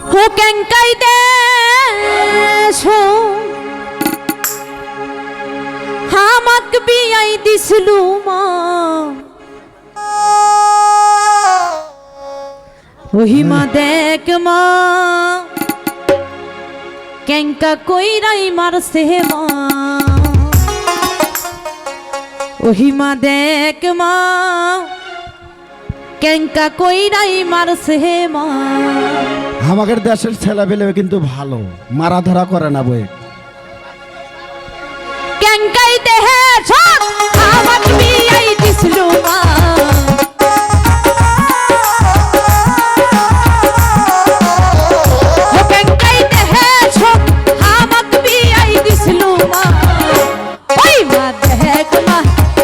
হো কেঙ্কাই দেশ হামাক বিয়াই দিছলু মা ওহি মা দেখ মা কেঙ্কা কইরাই মারছে মা ওহি মা দেখ মা কেঙ্কা কইরাই মারছে মা। আমাদের দেশের ছেলেপেলে কিন্তু ভালো, মারা ধরা করে না বই। কেঙ্কাই দেহে ছক আমাক বিয়াই দিছলু মা ও কেঙ্কাই দেহে ছক আমাক বিয়াই দিছলু মা ওই মা দেখ মা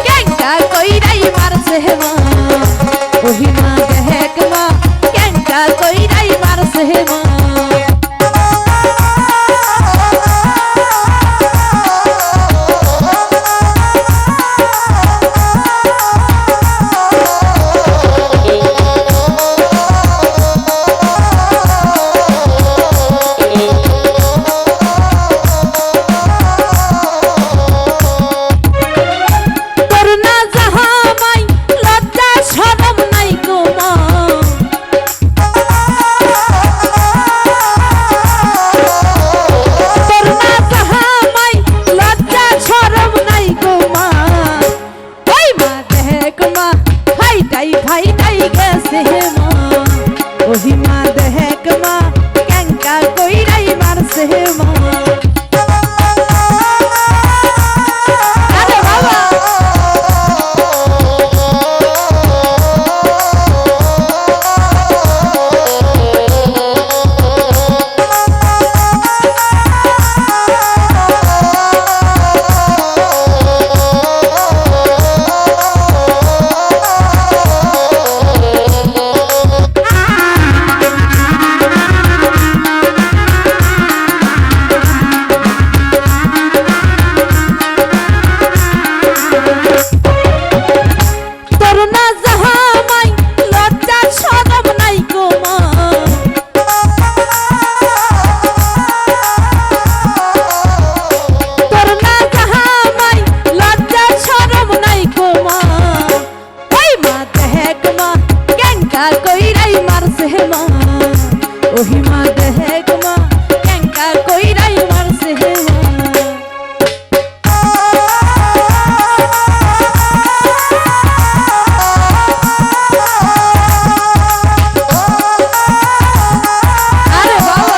কেঙ্কা কইরাই মারছে মা ওহি মা দেখ মা কেঙ্কা কইরাই মারছে মা। ওহি মা দেখ মা কেঙ্কা কইরাই মারছে মা। আরে বাবা ওহি মা দেখ মা কেঙ্কা কইরাই মারছে মা। আরে বাবা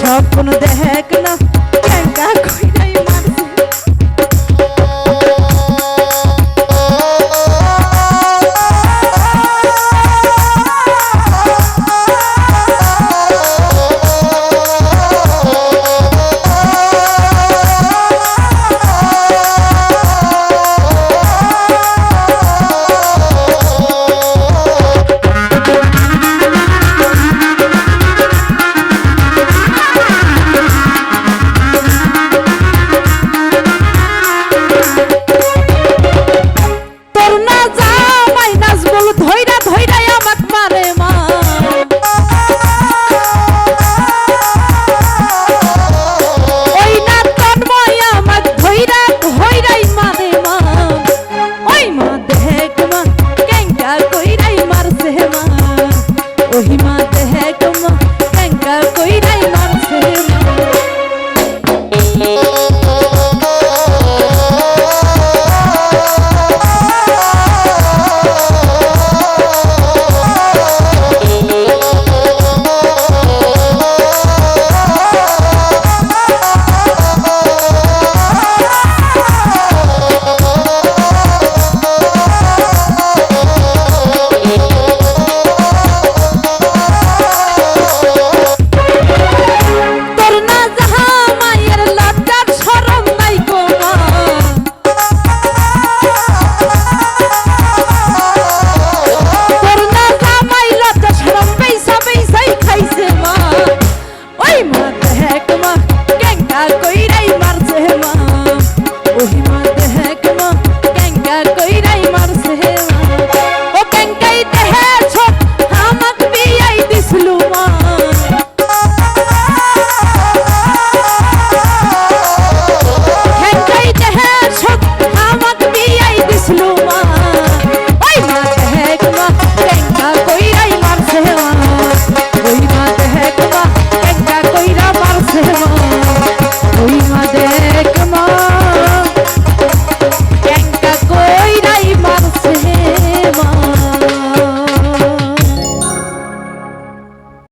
স্বপ্ন দেখ না কেঙ্কা কইরাই মারছে ওহিমা দেখ মা কেঙ্কা কইরাই মারছে মা দেখ মা